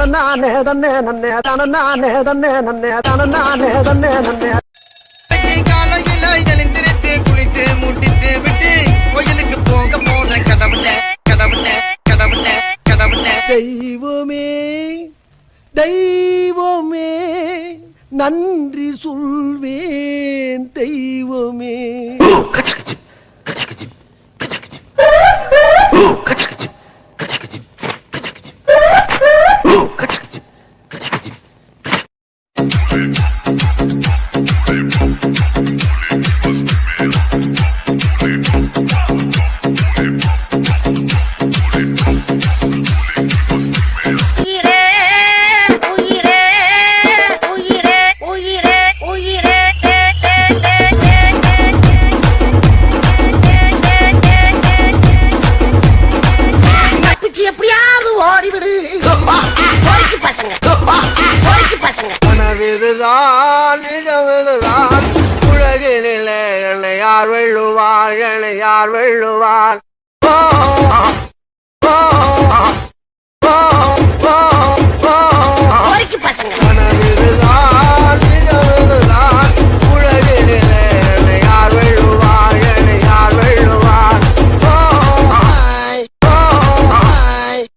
நானே தன்னே நன்னே நானே தன்னே நன்னே நானே தன்னே நன்னே. காலையில எழுந்திருத்து குளித்து முட்டித்து விட்டு கோயிலுக்கு போக போன கடவுள கடவுள கடவுள கடவுள. தெய்வமே தெய்வமே நன்றி சொல்வேன் தெய்வமே. கனவிதுதான் நிஜமிதுதான் உலகினிலே என்னை யார் வெல்லுவார் என்னை யார் வெல்லுவார்.